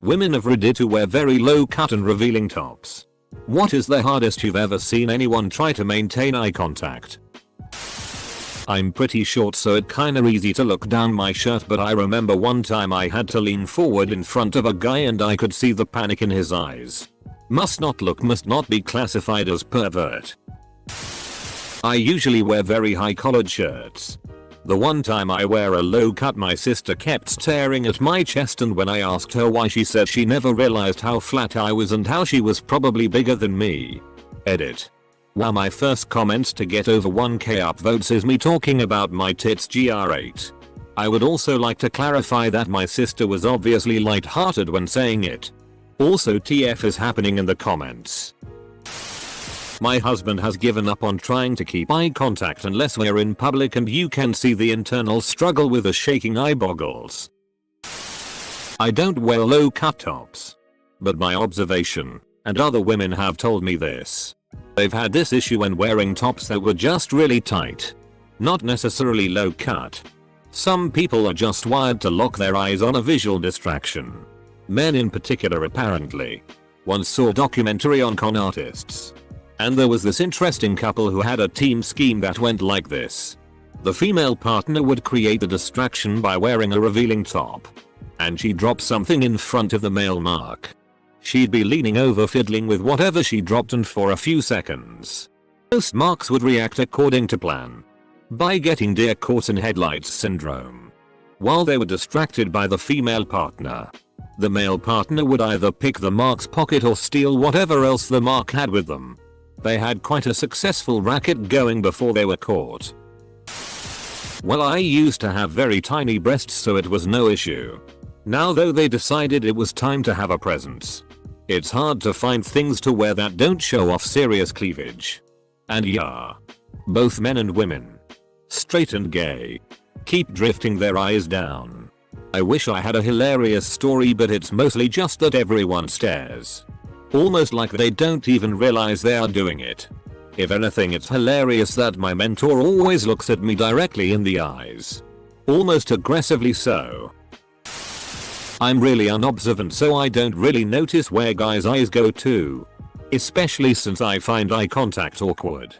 Women of Reddit who wear very low cut and revealing tops. What is the hardest you've ever seen anyone try to maintain eye contact? I'm pretty short so it kinda easy to look down my shirt, but I remember one time I had to lean forward in front of a guy and I could see the panic in his eyes. Must not be classified as pervert. I usually wear very high collared shirts. The one time I wear a low cut, my sister kept staring at my chest, and when I asked her why, she said she never realized how flat I was and how she was probably bigger than me. Edit. Wow, my first comment to get over 1k upvotes is me talking about my tits gr8. I would also like to clarify that my sister was obviously light-hearted when saying it. Also, TF is happening in the comments. My husband has given up on trying to keep eye contact unless we're in public, and you can see the internal struggle with the shaking eye boggles. I don't wear low cut tops. But my observation, and other women have told me this, they've had this issue when wearing tops that were just really tight. Not necessarily low cut. Some people are just wired to lock their eyes on a visual distraction. Men in particular apparently. Once saw a documentary on con artists. And there was this interesting couple who had a team scheme that went like this. The female partner would create the distraction by wearing a revealing top. And she'd drop something in front of the male mark. She'd be leaning over fiddling with whatever she dropped, and for a few seconds, most marks would react according to plan. By getting deer caught in headlights syndrome. While they were distracted by the female partner, the male partner would either pick the mark's pocket or steal whatever else the mark had with them. They had quite a successful racket going before they were caught. Well, I used to have very tiny breasts, so it was no issue. Now though, they decided it was time to have a presence. It's hard to find things to wear that don't show off serious cleavage. And yeah, both men and women, straight and gay, keep drifting their eyes down. I wish I had a hilarious story, but it's mostly just that everyone stares. Almost like they don't even realize they are doing it. If anything, it's hilarious that my mentor always looks at me directly in the eyes. Almost aggressively so. I'm really unobservant, so I don't really notice where guys' eyes go to. Especially since I find eye contact awkward.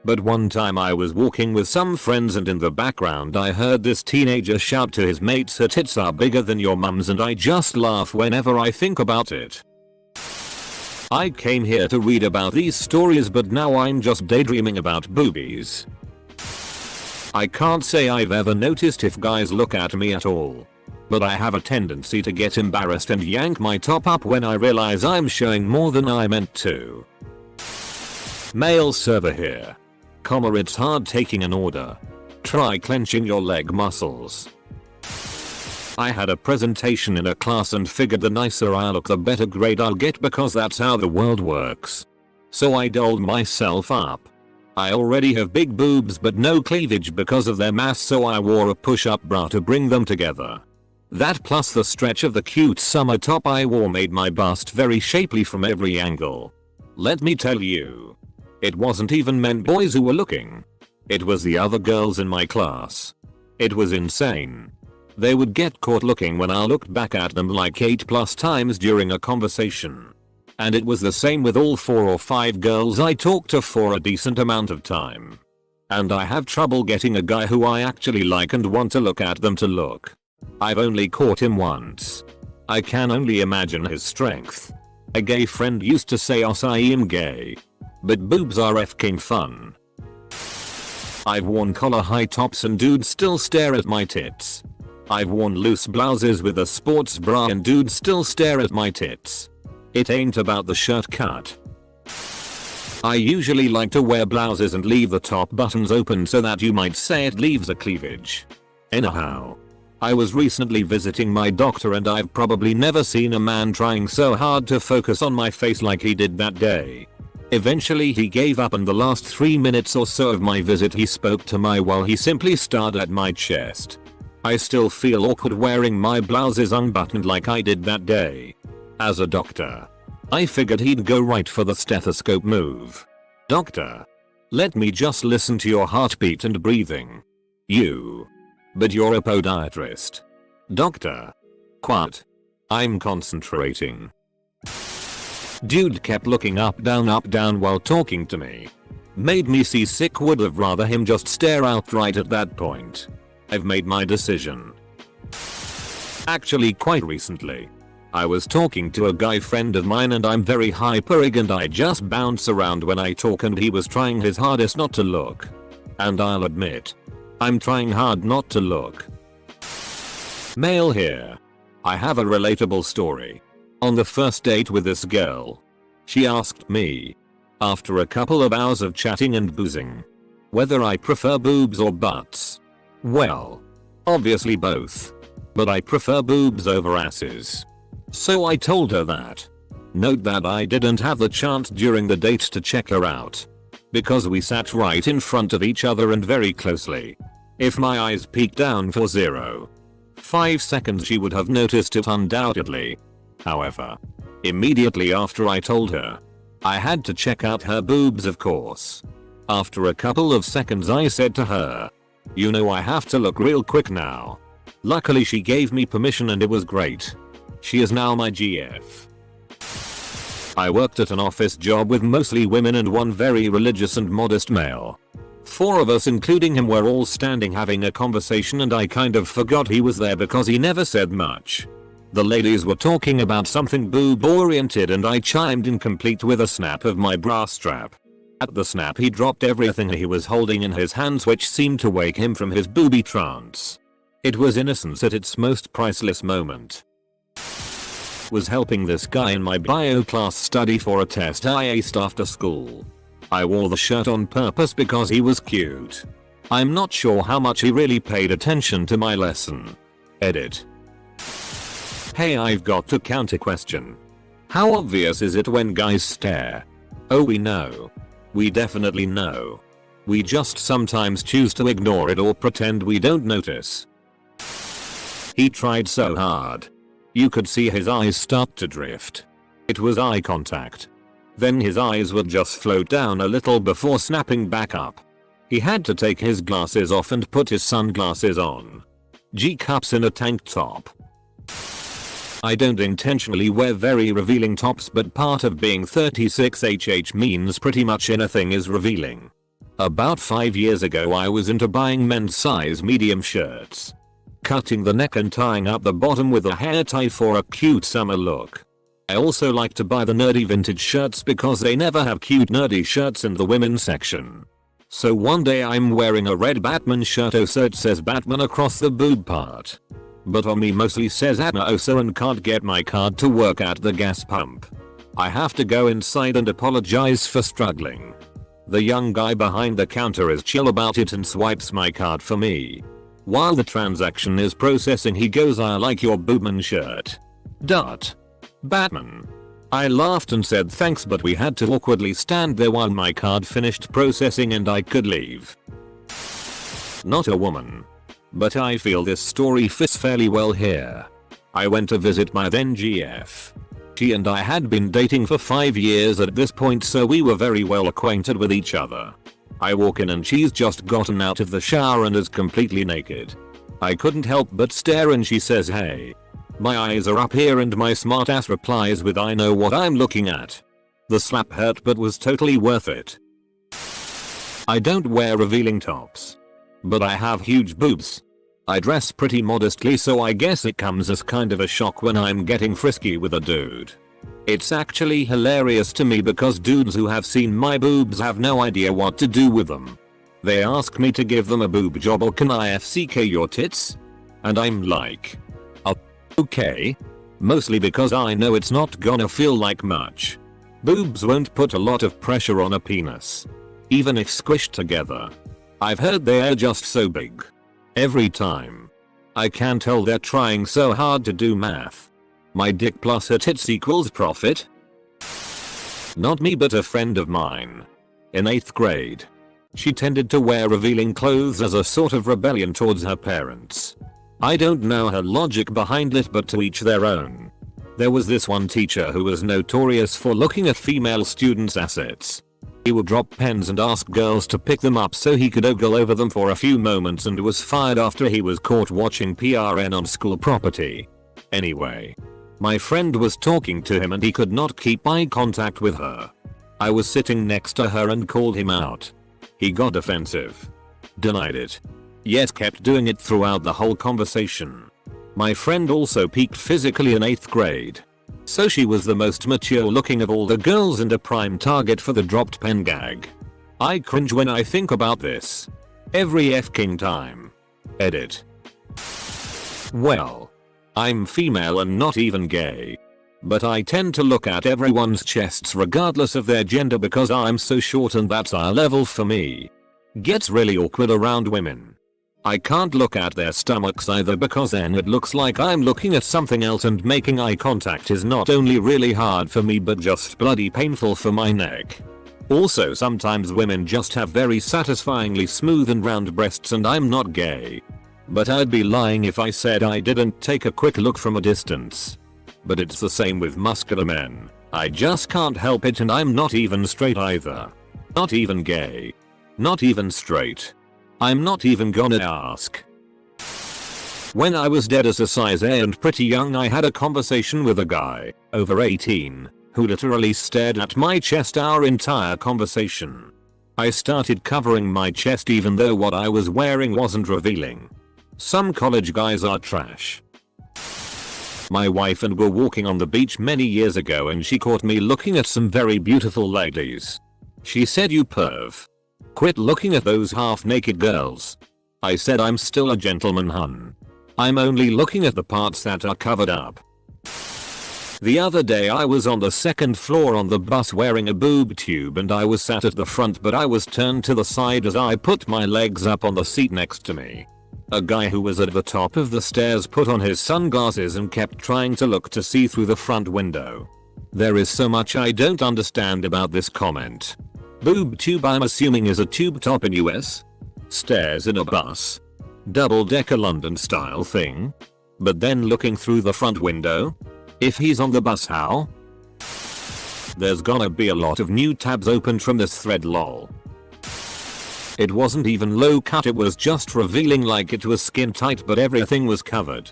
But one time I was walking with some friends, and in the background I heard this teenager shout to his mates, "Her tits are bigger than your mum's," and I just laugh whenever I think about it. I came here to read about these stories, but now I'm just daydreaming about boobies. I can't say I've ever noticed if guys look at me at all. But I have a tendency to get embarrassed and yank my top up when I realize I'm showing more than I meant to. Male server here. It's hard taking an order. Try clenching your leg muscles. I had a presentation in a class and figured the nicer I look, the better grade I'll get, because that's how the world works. So I dolled myself up. I already have big boobs but no cleavage because of their mass, so I wore a push-up bra to bring them together. That plus the stretch of the cute summer top I wore made my bust very shapely from every angle. Let me tell you, it wasn't even men boys who were looking. It was the other girls in my class. It was insane. They would get caught looking when I looked back at them like 8+ times during a conversation. And it was the same with all 4 or 5 girls I talked to for a decent amount of time. And I have trouble getting a guy who I actually like and want to look at them to look. I've only caught him once. I can only imagine his strength. A gay friend used to say, "Os, I am gay. But boobs are f***ing fun." I've worn collar high tops and dudes still stare at my tits. I've worn loose blouses with a sports bra and dudes still stare at my tits. It ain't about the shirt cut. I usually like to wear blouses and leave the top buttons open so that you might say it leaves a cleavage. Anyhow, I was recently visiting my doctor and I've probably never seen a man trying so hard to focus on my face like he did that day. Eventually he gave up, and the last 3 minutes or so of my visit he spoke to me while he simply stared at my chest. I still feel awkward wearing my blouses unbuttoned like I did that day. As a doctor, I figured he'd go right for the stethoscope move. "Doctor, let me just listen to your heartbeat and breathing." "You? But you're a podiatrist." "Doctor." "What?" I'm concentrating. Dude kept looking up down while talking to me. Made me seasick, would have rather him just stare outright at that point. I've made my decision. Actually quite recently. I was talking to a guy friend of mine and I'm very hyper-ig and I just bounce around when I talk and he was trying his hardest not to look. And I'll admit, I'm trying hard not to look. Male here. I have a relatable story. On the first date with this girl, she asked me, after a couple of hours of chatting and boozing, whether I prefer boobs or butts. Well, obviously both. But I prefer boobs over asses. So I told her that. Note that I didn't have the chance during the date to check her out. Because we sat right in front of each other and very closely. If my eyes peeked down for 0.5 seconds she would have noticed it undoubtedly. However, immediately after I told her, I had to check out her boobs of course. After a couple of seconds I said to her, "You know I have to look real quick now." Luckily she gave me permission and it was great. She is now my GF. I worked at an office job with mostly women and one very religious and modest male. 4 of us including him were all standing having a conversation and I kind of forgot he was there because he never said much. The ladies were talking about something boob oriented and I chimed in complete with a snap of my bra strap. At the snap he dropped everything he was holding in his hands which seemed to wake him from his booby trance. It was innocence at its most priceless moment. Was helping this guy in my bio class study for a test I aced after school. I wore the shirt on purpose because he was cute. I'm not sure how much he really paid attention to my lesson. Edit. Hey, I've got a counter question. How obvious is it when guys stare? Oh, we know. We definitely know. We just sometimes choose to ignore it or pretend we don't notice. He tried so hard. You could see his eyes start to drift. It was eye contact. Then his eyes would just float down a little before snapping back up. He had to take his glasses off and put his sunglasses on. G-cups in a tank top. I don't intentionally wear very revealing tops, but part of being 36HH means pretty much anything is revealing. About 5 years ago I was into buying men's size medium shirts. Cutting the neck and tying up the bottom with a hair tie for a cute summer look. I also like to buy the nerdy vintage shirts because they never have cute nerdy shirts in the women's section. So one day I'm wearing a red Batman shirt, so it says Batman across the boob part. But on me mostly says Atma Oso and can't get my card to work at the gas pump. I have to go inside and apologize for struggling. The young guy behind the counter is chill about it and swipes my card for me. While the transaction is processing he goes, "I like your Boobman shirt. Batman." I laughed and said thanks, but we had to awkwardly stand there while my card finished processing and I could leave. Not a woman. But I feel this story fits fairly well here. I went to visit my then GF. She and I had been dating for 5 years at this point, so we were very well acquainted with each other. I walk in and she's just gotten out of the shower and is completely naked. I couldn't help but stare and she says, "Hey." My eyes are up here and my smartass replies with, "I know what I'm looking at." The slap hurt but was totally worth it. I don't wear revealing tops. But I have huge boobs. I dress pretty modestly, so I guess it comes as kind of a shock when I'm getting frisky with a dude. It's actually hilarious to me because dudes who have seen my boobs have no idea what to do with them. They ask me to give them a boob job or can I FCK your tits? And I'm like, okay. Mostly because I know it's not gonna feel like much. Boobs won't put a lot of pressure on a penis. Even if squished together. I've heard they are just so big. Every time. I can tell they're trying so hard to do math. My dick plus her tits equals profit? Not me, but a friend of mine. In 8th grade. She tended to wear revealing clothes as a sort of rebellion towards her parents. I don't know her logic behind it, but to each their own. There was this one teacher who was notorious for looking at female students' assets. He would drop pens and ask girls to pick them up so he could ogle over them for a few moments and was fired after he was caught watching PRN on school property. Anyway. My friend was talking to him and he could not keep eye contact with her. I was sitting next to her and called him out. He got defensive. Denied it. Yet kept doing it throughout the whole conversation. My friend also peaked physically in 8th grade. So she was the most mature looking of all the girls and a prime target for the dropped pen gag. I cringe when I think about this. Every f-king time. Edit. Well, I'm female and not even gay. But I tend to look at everyone's chests regardless of their gender because I'm so short and that's eye level for me. Gets really awkward around women. I can't look at their stomachs either because then it looks like I'm looking at something else and making eye contact is not only really hard for me but just bloody painful for my neck. Also sometimes women just have very satisfyingly smooth and round breasts and I'm not gay. But I'd be lying if I said I didn't take a quick look from a distance. But it's the same with muscular men. I just can't help it and I'm not even straight either. Not even gay. Not even straight. I'm not even gonna ask. When I was dead as a size A and pretty young I had a conversation with a guy, over 18, who literally stared at my chest our entire conversation. I started covering my chest even though what I was wearing wasn't revealing. Some college guys are trash. My wife and were walking on the beach many years ago and she caught me looking at some very beautiful ladies. She said, "You perv. Quit looking at those half-naked girls." I said, "I'm still a gentleman, hun. I'm only looking at the parts that are covered up." The other day I was on the second floor on the bus wearing a boob tube and I was sat at the front but I was turned to the side as I put my legs up on the seat next to me. A guy who was at the top of the stairs put on his sunglasses and kept trying to look to see through the front window. There is so much I don't understand about this comment. Boob tube I'm assuming is a tube top in US? Stairs in a bus? Double-decker London style thing? But then looking through the front window? If he's on the bus, how? There's gonna be a lot of new tabs opened from this thread, lol. It wasn't even low cut, it was just revealing like it was skin tight but everything was covered.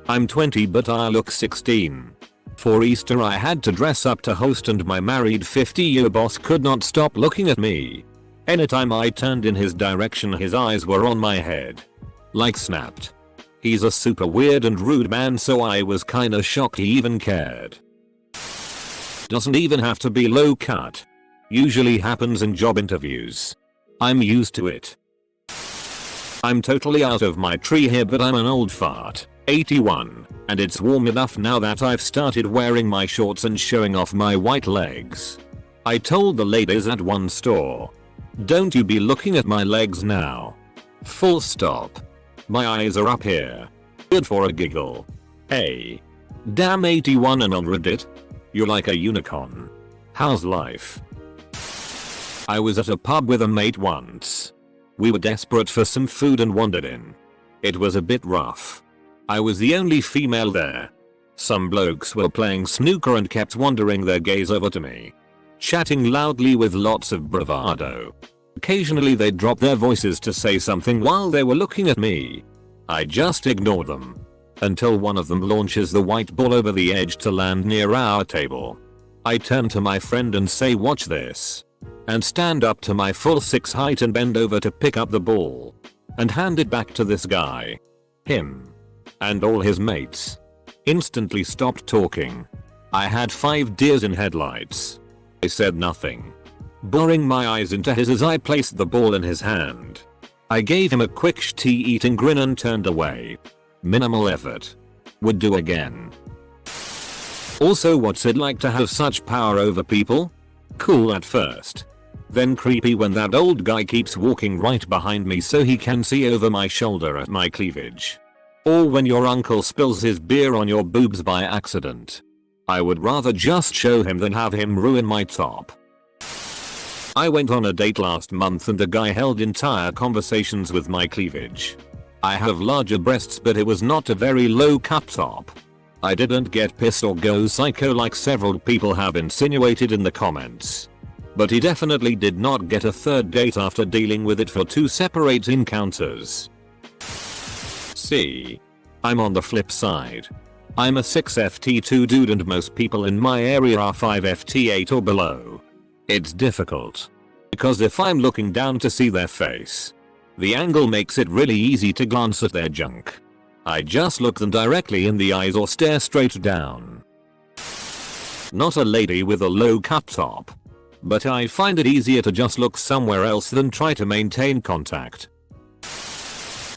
I'm 20 but I look 16. For Easter I had to dress up to host and my married 50-year boss could not stop looking at me. Anytime I turned in his direction his eyes were on my head. Like snapped. He's a super weird and rude man so I was kinda shocked he even cared. Doesn't even have to be low cut. Usually happens in job interviews. I'm used to it. I'm totally out of my tree here but I'm an old fart, 81, and it's warm enough now that I've started wearing my shorts and showing off my white legs. I told the ladies at one store, "Don't you be looking at my legs now. Full stop. My eyes are up here." Good for a giggle. Hey. Damn 81 and on Reddit? You're like a unicorn. How's life? I was at a pub with a mate once. We were desperate for some food and wandered in. It was a bit rough. I was the only female there. Some blokes were playing snooker and kept wandering their gaze over to me. Chatting loudly with lots of bravado. Occasionally they'd drop their voices to say something while they were looking at me. I just ignored them. Until one of them launches the white ball over the edge to land near our table. I turn to my friend and say, "Watch this." And stand up to my full 6 height and bend over to pick up the ball. And hand it back to this guy. Him. And all his mates. Instantly stopped talking. I had 5 deers in headlights. I said nothing. Boring my eyes into his as I placed the ball in his hand. I gave him a quick tea-eating grin and turned away. Minimal effort. Would do again. Also, what's it like to have such power over people? Cool at first. Then creepy when that old guy keeps walking right behind me so he can see over my shoulder at my cleavage. Or when your uncle spills his beer on your boobs by accident. I would rather just show him than have him ruin my top. I went on a date last month and the guy held entire conversations with my cleavage. I have larger breasts but it was not a very low cut top. I didn't get pissed or go psycho like several people have insinuated in the comments. But he definitely did not get a third date after dealing with it for 2 separate encounters. See? I'm on the flip side. I'm a 6FT2 dude and most people in my area are 5FT8 or below. It's difficult. Because if I'm looking down to see their face, the angle makes it really easy to glance at their junk. I just look them directly in the eyes or stare straight down. Not a lady with a low cut top. But I find it easier to just look somewhere else than try to maintain contact.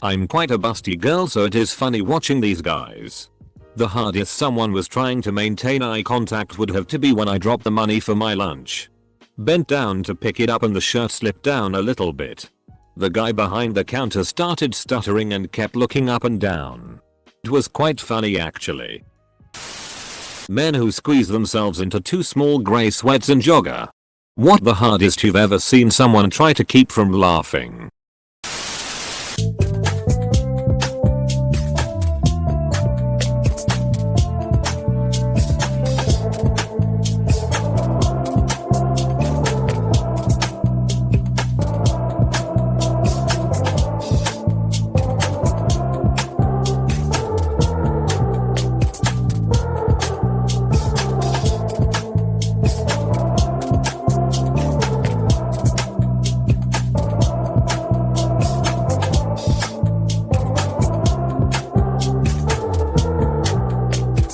I'm quite a busty girl, so it is funny watching these guys. The hardest someone was trying to maintain eye contact would have to be when I dropped the money for my lunch. Bent down to pick it up and the shirt slipped down a little bit. The guy behind the counter started stuttering and kept looking up and down. It was quite funny actually. Men who squeeze themselves into too small grey sweats and jogger. What the hardest you've ever seen someone try to keep from laughing?